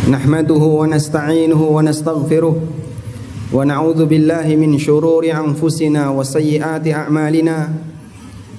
Nahmaduhu wa nasta'inuhu wa nastaghfiruh wa na'udzu billahi min shururi anfusina wa sayyiati a'malina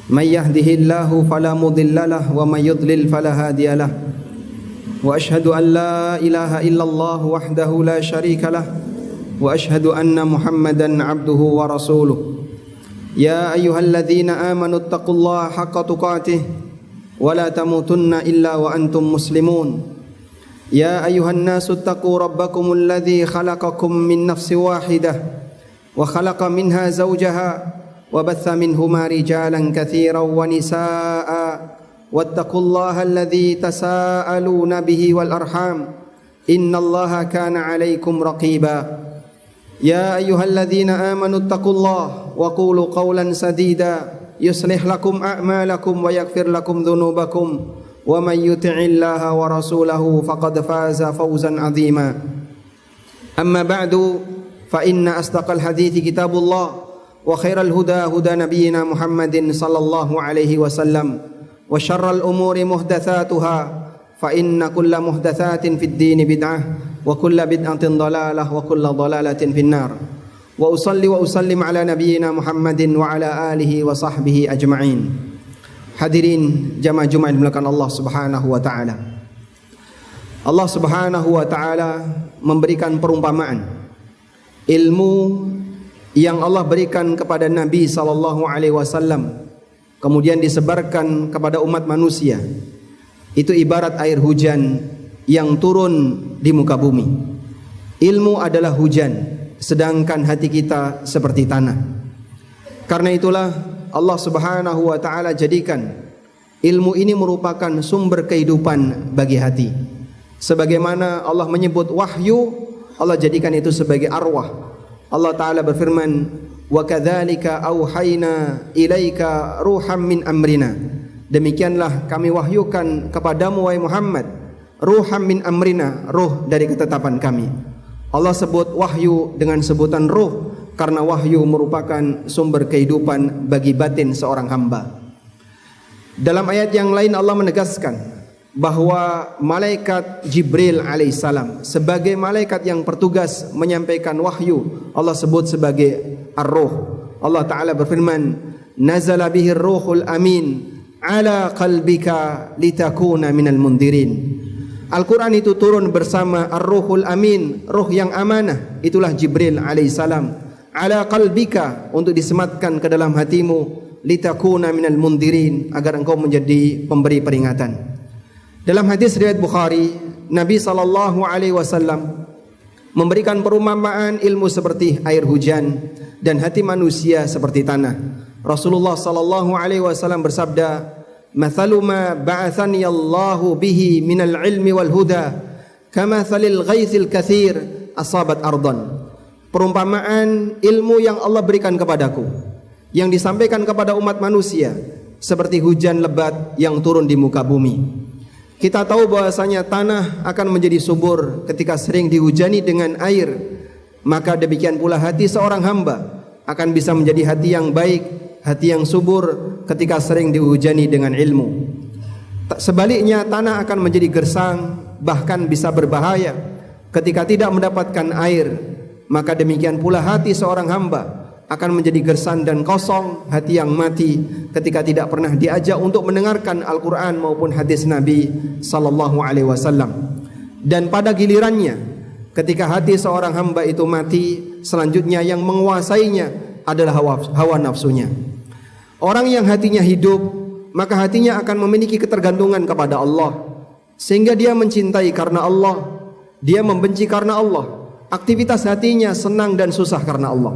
may yahdihillahu fala mudilla lahu wa may yudlil fala hadiya lahu wa ashhadu an la ilaha illallah wahdahu la syarika lahu wa ashhadu anna Muhammadan 'abduhu wa rasuluh. Ya ayyuhalladzina amanu taqullaha haqqa tuqatih wa la tamutunna illa wa antum muslimun. Ya ayyuhan nasu taqu rabbakumul ladzi khalaqakum min nafsin wahidah wa khalaqa minha zawjaha wa batha minhuma rijalan katsiran wa nisaa'a wattaqullaha alladzi tasaaluna bihi wal arham innallaha kana 'alaikum raqiba. Ya ayyuhalladzina amanu taqullaha wa qulu qawlan sadida yuslih lakum a'malakum wa yaghfir lakum dhunubakum wa man yuti'illaha wa rasulahu faqad faza fawzan 'azima. Amma ba'du fa inna asdaqal hadithi kitabullah wa khairal huda huda nabiyyina Muhammadin sallallahu alaihi wasallam wa syarral umuri muhdatsatuha fa inna kulla muhdatsatin fid din bid'ah wa kulla bid'atin dhalalah wa kulla dhalalatin finnar. Wa usalli wa usallim ala nabiyyina Muhammadin wa ala alihi wa sahbihi ajma'in. Hadirin jamaah Jumat dimulakan Allah Subhanahu wa taala. Allah Subhanahu wa taala memberikan perumpamaan ilmu yang Allah berikan kepada Nabi sallallahu alaihi wasallam kemudian disebarkan kepada umat manusia. Itu ibarat air hujan yang turun di muka bumi. Ilmu adalah hujan, sedangkan hati kita seperti tanah. Karena itulah Allah Subhanahu wa taala jadikan ilmu ini merupakan sumber kehidupan bagi hati. Sebagaimana Allah menyebut wahyu, Allah jadikan itu sebagai arwah. Allah taala berfirman, "Wa kadzalika auhayna ilaika ruham min amrina." Demikianlah kami wahyukan kepadamu wahai Muhammad, ruham min amrina, ruh dari ketetapan kami. Allah sebut wahyu dengan sebutan ruh karena wahyu merupakan sumber kehidupan bagi batin seorang hamba. Dalam ayat yang lain Allah menegaskan bahwa malaikat Jibril alaihissalam sebagai malaikat yang bertugas menyampaikan wahyu Allah sebut sebagai ar-ruh. Allah Ta'ala berfirman, "Nazala bihir ruhul amin ala qalbika litakuna minal mundirin." Al-Quran itu turun bersama ar-ruhul amin, ruh yang amanah, itulah Jibril alaihissalam, ala qalbika, untuk disematkan ke dalam hatimu, litakuna minal mundirin, agar engkau menjadi pemberi peringatan. Dalam hadis riwayat Bukhari, Nabi sallallahu alaihi wasallam memberikan perumpamaan ilmu seperti air hujan dan hati manusia seperti tanah. Rasulullah sallallahu alaihi wasallam bersabda, "Mathalu ma ba'athani Allahu bihi minal ilmi wal huda, kamathalil ghaithil katsir asabat ardan." Perumpamaan ilmu yang Allah berikan kepadaku, yang disampaikan kepada umat manusia, seperti hujan lebat yang turun di muka bumi. Kita tahu bahwasanya tanah akan menjadi subur ketika sering dihujani dengan air. Maka demikian pula hati seorang hamba akan bisa menjadi hati yang baik, hati yang subur ketika sering dihujani dengan ilmu. Sebaliknya tanah akan menjadi gersang, bahkan bisa berbahaya ketika tidak mendapatkan air. Maka demikian pula hati seorang hamba akan menjadi gersang dan kosong, hati yang mati ketika tidak pernah diajak untuk mendengarkan Al-Quran maupun hadis Nabi sallallahu alaihi wasallam. Dan pada gilirannya, ketika hati seorang hamba itu mati, selanjutnya yang menguasainya adalah hawa nafsunya. Orang yang hatinya hidup, maka hatinya akan memiliki ketergantungan kepada Allah, sehingga dia mencintai karena Allah, dia membenci karena Allah. Aktivitas hatinya senang dan susah karena Allah.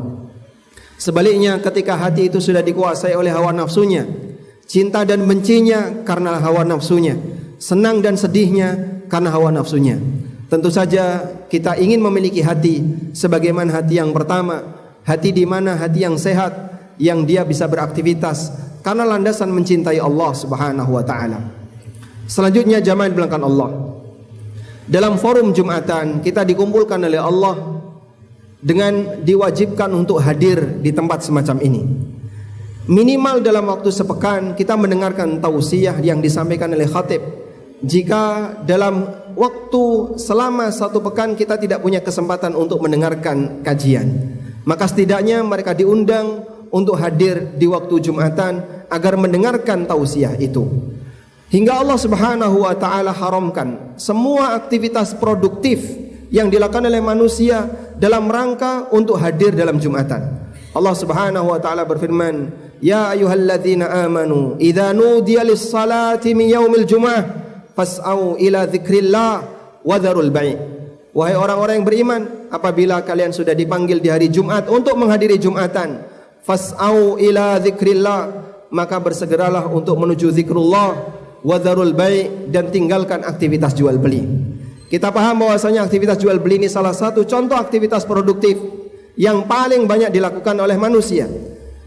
Sebaliknya ketika hati itu sudah dikuasai oleh hawa nafsunya, cinta dan bencinya karena hawa nafsunya, senang dan sedihnya karena hawa nafsunya. Tentu saja kita ingin memiliki hati sebagaimana hati yang pertama, hati di mana hati yang sehat, yang dia bisa beraktivitas karena landasan mencintai Allah Subhanahu wa taala. Selanjutnya jamaah belakang Allah. Dalam forum Jumatan kita dikumpulkan oleh Allah dengan diwajibkan untuk hadir di tempat semacam ini. Minimal dalam waktu sepekan kita mendengarkan tausiah yang disampaikan oleh khatib. Jika dalam waktu selama 1 pekan kita tidak punya kesempatan untuk mendengarkan kajian, maka setidaknya mereka diundang untuk hadir di waktu Jumatan agar mendengarkan tausiah itu. Hingga Allah Subhanahu wa taala haramkan semua aktivitas produktif yang dilakukan oleh manusia dalam rangka untuk hadir dalam Jumatan. Allah Subhanahu wa taala berfirman, "Ya ayyuhalladzina amanu, idza nudiya lis-salati min yaumil jumu'ah fas'au ila dzikrillah wa dzarul bai'." Wahai orang-orang yang beriman, apabila kalian sudah dipanggil di hari Jumat untuk menghadiri Jumatan, fas'au ila dzikrillah, maka bersegeralah untuk menuju zikrullah, wa dzarul bai', dan tinggalkan aktivitas jual beli. Kita paham bahwasanya aktivitas jual beli ini salah satu contoh aktivitas produktif yang paling banyak dilakukan oleh manusia.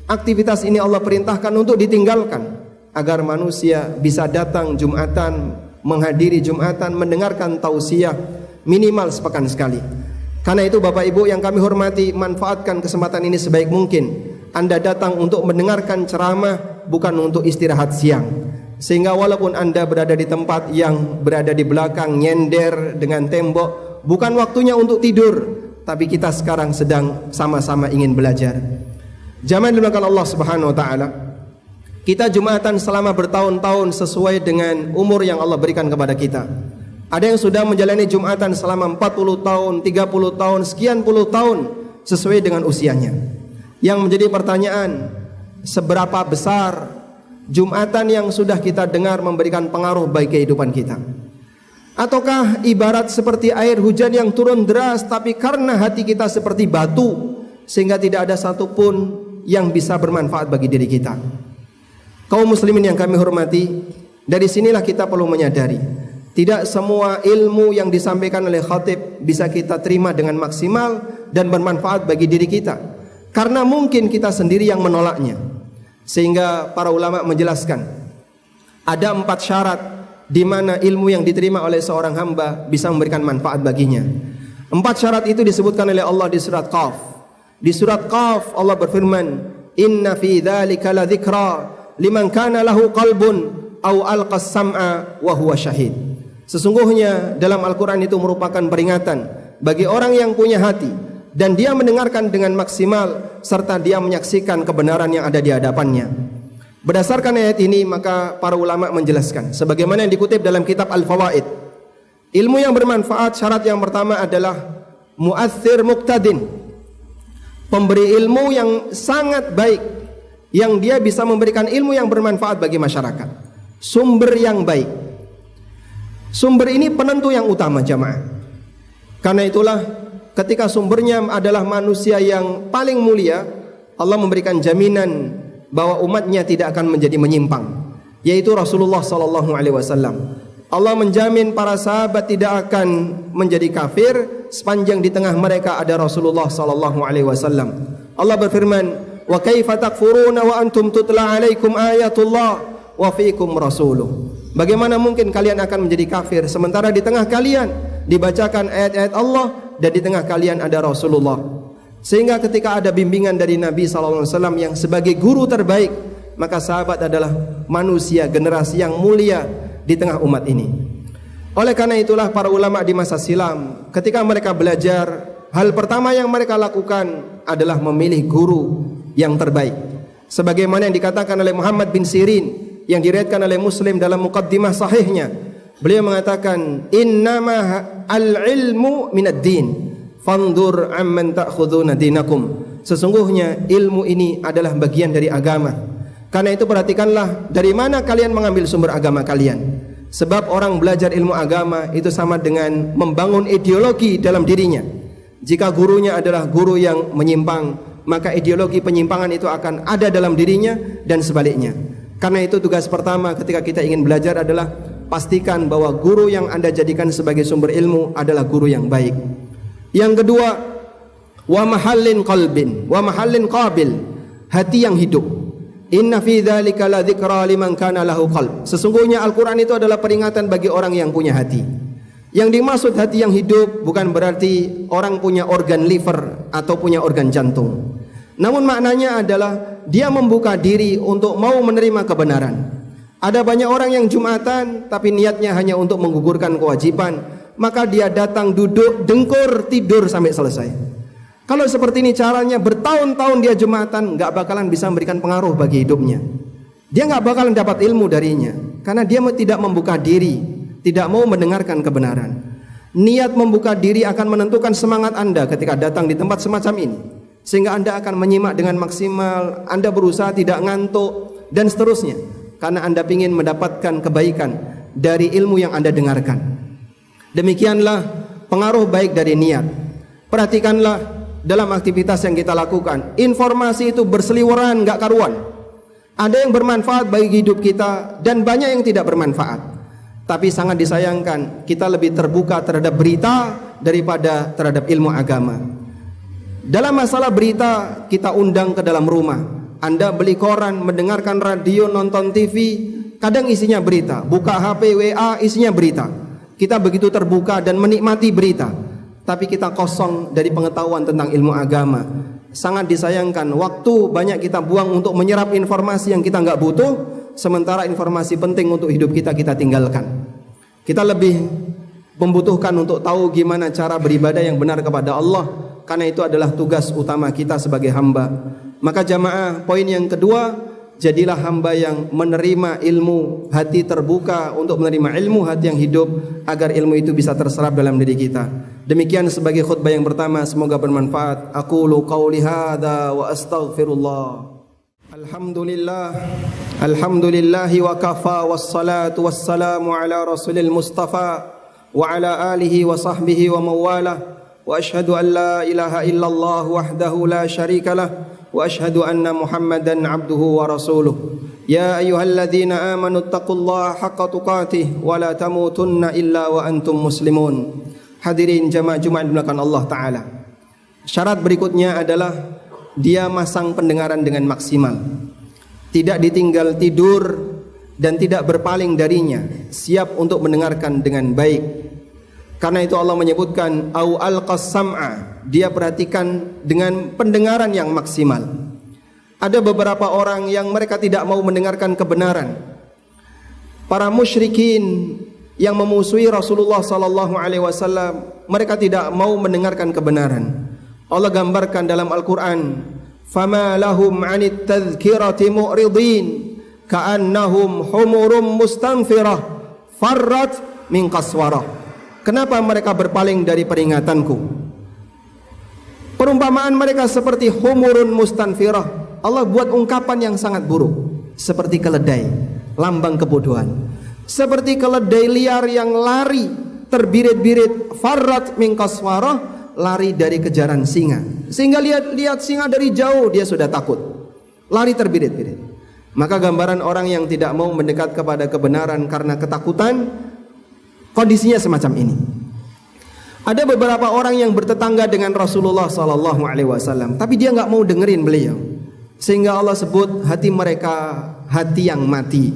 Aktivitas ini Allah perintahkan untuk ditinggalkan agar manusia bisa datang Jumatan, menghadiri Jumatan, mendengarkan tausiah minimal sepekan sekali. Karena itu Bapak Ibu yang kami hormati, manfaatkan kesempatan ini sebaik mungkin. Anda datang untuk mendengarkan ceramah, bukan untuk istirahat siang. Sehingga walaupun Anda berada di tempat yang berada di belakang nyender dengan tembok, bukan waktunya untuk tidur, tapi kita sekarang sedang sama-sama ingin belajar. Jamaah dimuliakan Allah Subhanahu wa taala, kita Jumatan selama bertahun-tahun sesuai dengan umur yang Allah berikan kepada kita. Ada yang sudah menjalani Jumatan selama 40 tahun, 30 tahun, sekian puluh tahun sesuai dengan usianya. Yang menjadi pertanyaan, seberapa besar Jumatan yang sudah kita dengar memberikan pengaruh bagi kehidupan kita? Ataukah ibarat seperti air hujan yang turun deras, tapi karena hati kita seperti batu sehingga tidak ada satupun yang bisa bermanfaat bagi diri kita? Kaum muslimin yang kami hormati, dari sinilah kita perlu menyadari, tidak semua ilmu yang disampaikan oleh khatib bisa kita terima dengan maksimal dan bermanfaat bagi diri kita, karena mungkin kita sendiri yang menolaknya. Sehingga para ulama menjelaskan ada 4 syarat di mana ilmu yang diterima oleh seorang hamba bisa memberikan manfaat baginya. 4 syarat itu disebutkan oleh Allah di surat Qaf. Di surat Qaf Allah berfirman, "Inna fi dzalika ladzikra liman kana lahu qalbun aw alqas sam'a wa huwa syahid." Sesungguhnya dalam Al-Qur'an itu merupakan peringatan bagi orang yang punya hati dan dia mendengarkan dengan maksimal serta dia menyaksikan kebenaran yang ada di hadapannya. Berdasarkan ayat ini maka para ulama menjelaskan sebagaimana yang dikutip dalam kitab Al-Fawaid, ilmu yang bermanfaat syarat yang pertama adalah mu'athir muqtadin, pemberi ilmu yang sangat baik, yang dia bisa memberikan ilmu yang bermanfaat bagi masyarakat, sumber yang baik. Sumber ini penentu yang utama jamaah. Karena itulah ketika sumbernya adalah manusia yang paling mulia, Allah memberikan jaminan bahwa umatnya tidak akan menjadi menyimpang, yaitu Rasulullah SAW. Allah menjamin para sahabat tidak akan menjadi kafir sepanjang di tengah mereka ada Rasulullah SAW. Allah berfirman, "Wa kaifa takfuruna wa antum tutla alaikum ayatullah wa fiikum rasuluh." Bagaimana mungkin kalian akan menjadi kafir sementara di tengah kalian dibacakan ayat-ayat Allah dan di tengah kalian ada Rasulullah. Sehingga ketika ada bimbingan dari Nabi SAW yang sebagai guru terbaik, maka sahabat adalah manusia generasi yang mulia di tengah umat ini. Oleh karena itulah para ulama di masa silam ketika mereka belajar, hal pertama yang mereka lakukan adalah memilih guru yang terbaik. Sebagaimana yang dikatakan oleh Muhammad bin Sirin yang diriwayatkan oleh Muslim dalam muqaddimah sahihnya, beliau mengatakan, "Innama al-ilmu minad din, fandur amman ta'khuduna dinakum." Sesungguhnya ilmu ini adalah bagian dari agama. Karena itu perhatikanlah dari mana kalian mengambil sumber agama kalian. Sebab orang belajar ilmu agama itu sama dengan membangun ideologi dalam dirinya. Jika gurunya adalah guru yang menyimpang, maka ideologi penyimpangan itu akan ada dalam dirinya dan sebaliknya. Karena itu tugas pertama ketika kita ingin belajar adalah pastikan bahwa guru yang Anda jadikan sebagai sumber ilmu adalah guru yang baik. Yang kedua, wa mahallin qalbin, wa mahallin qabil, hati yang hidup. Inna fi dzalika la dzikra liman kana lahu qalb. Sesungguhnya Al-Qur'an itu adalah peringatan bagi orang yang punya hati. Yang dimaksud hati yang hidup bukan berarti orang punya organ liver atau punya organ jantung. Namun maknanya adalah dia membuka diri untuk mau menerima kebenaran. Ada banyak orang yang Jumatan tapi niatnya hanya untuk menggugurkan kewajiban, maka dia datang, duduk, dengkur, tidur sampai selesai. Kalau seperti ini caranya, bertahun-tahun dia Jumatan, nggak bakalan bisa memberikan pengaruh bagi hidupnya. Dia nggak bakalan dapat ilmu darinya, karena dia tidak membuka diri, tidak mau mendengarkan kebenaran. Niat membuka diri akan menentukan semangat Anda ketika datang di tempat semacam ini, sehingga Anda akan menyimak dengan maksimal, Anda berusaha tidak ngantuk, dan seterusnya, karena Anda ingin mendapatkan kebaikan dari ilmu yang Anda dengarkan. Demikianlah pengaruh baik dari niat. Perhatikanlah dalam aktivitas yang kita lakukan, informasi itu berseliweran gak karuan. Ada yang bermanfaat bagi hidup kita dan banyak yang tidak bermanfaat. Tapi sangat disayangkan kita lebih terbuka terhadap berita daripada terhadap ilmu agama. Dalam masalah berita, kita undang ke dalam rumah. Anda beli koran, mendengarkan radio, nonton TV, kadang isinya berita. Buka HP, WA, isinya berita. Kita begitu terbuka dan menikmati berita, tapi kita kosong dari pengetahuan tentang ilmu agama. Sangat disayangkan, waktu banyak kita buang untuk menyerap informasi yang kita nggak butuh, sementara informasi penting untuk hidup kita tinggalkan. Kita lebih membutuhkan untuk tahu gimana cara beribadah yang benar kepada Allah, karena itu adalah tugas utama kita sebagai hamba. Maka jamaah, poin yang kedua, jadilah hamba yang menerima ilmu, hati terbuka untuk menerima ilmu, hati yang hidup, agar ilmu itu bisa terserap dalam diri kita. Demikian sebagai khutbah yang pertama, semoga bermanfaat. Aqulu qauli hadza wa astaghfirullah. Alhamdulillahi wa kafa, wassalatu wassalamu ala rasulil mustafa wa ala alihi wa sahbihi wa mawalah. Wa ashhadu an la ilaha illallah wahdahu la syarika lah, wa ashhadu anna Muhammadan abduhu wa rasuluh. Ya ayyuhalladzina amanu taqullaha haqqa tuqatih wa la tamutunna illa wa antum muslimun. Hadirin jamaah Jumat dimulakan Allah Ta'ala. Syarat berikutnya adalah dia masang pendengaran dengan maksimal, tidak ditinggal tidur dan tidak berpaling darinya, siap untuk mendengarkan dengan baik. Karena itu Allah menyebutkan au alqas sam'a, dia perhatikan dengan pendengaran yang maksimal. Ada beberapa orang yang mereka tidak mau mendengarkan kebenaran. Para musyrikin yang memusuhi Rasulullah sallallahu alaihi wasallam, mereka tidak mau mendengarkan kebenaran. Allah gambarkan dalam Al-Qur'an, "Fama lahum 'anit tadhkirati mu'ridin, ka'annahum humurum mustanfirah, farrat min qaswarah." Kenapa mereka berpaling dari peringatanku? Perumpamaan mereka seperti humurun mustanfirah. Allah buat ungkapan yang sangat buruk, seperti keledai, lambang kebodohan. Seperti keledai liar yang lari terbirit-birit, farrat min qaswarah, lari dari kejaran singa. Sehingga lihat singa dari jauh dia sudah takut, lari terbirit-birit. Maka gambaran orang yang tidak mau mendekat kepada kebenaran karena ketakutan, kondisinya semacam ini. Ada beberapa orang yang bertetangga dengan Rasulullah sallallahu alaihi wasallam, tapi dia nggak mau dengerin beliau. Sehingga Allah sebut hati mereka hati yang mati.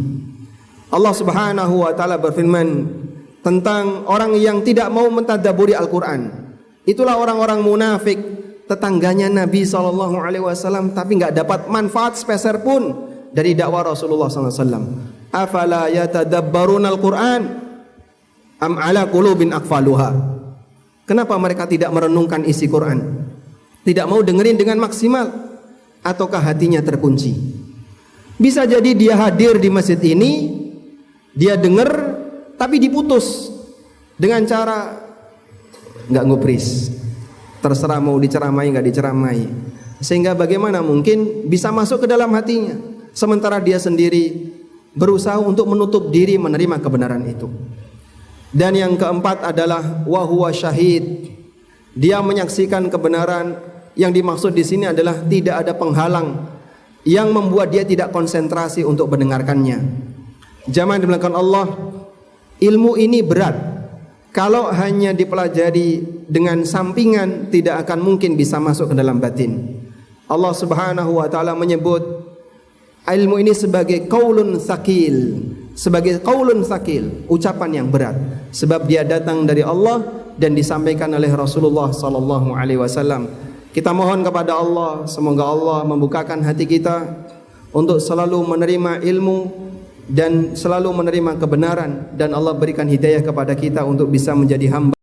Allah Subhanahu wa taala berfirman tentang orang yang tidak mau mentadabburi Al-Qur'an. Itulah orang-orang munafik, tetangganya Nabi sallallahu alaihi wasallam, tapi enggak dapat manfaat sepeser pun dari dakwah Rasulullah sallallahu alaihi wasallam. Afala yatadabbaruna Al-Qur'an am ala qulubin aqfaluha. Kenapa mereka tidak merenungkan isi Quran? Tidak mau dengerin dengan maksimal, ataukah hatinya terkunci? Bisa jadi dia hadir di masjid ini, dia dengar tapi diputus dengan cara nggak ngupris, terserah mau diceramai nggak diceramai, sehingga bagaimana mungkin bisa masuk ke dalam hatinya, sementara dia sendiri berusaha untuk menutup diri menerima kebenaran itu. Dan yang keempat adalah wahuwa syahid, dia menyaksikan kebenaran. Yang dimaksud di sini adalah tidak ada penghalang yang membuat dia tidak konsentrasi untuk mendengarkannya. Jamaah dimulakan Allah, ilmu ini berat. Kalau hanya dipelajari dengan sampingan, tidak akan mungkin bisa masuk ke dalam batin. Allah Subhanahu wa taala menyebut ilmu ini sebagai qaulun tsaqil, sebagai qaulun tsaqil, ucapan yang berat, sebab dia datang dari Allah dan disampaikan oleh Rasulullah sallallahu alaihi wasallam. Kita mohon kepada Allah, semoga Allah membukakan hati kita untuk selalu menerima ilmu dan selalu menerima kebenaran, dan Allah berikan hidayah kepada kita untuk bisa menjadi hamba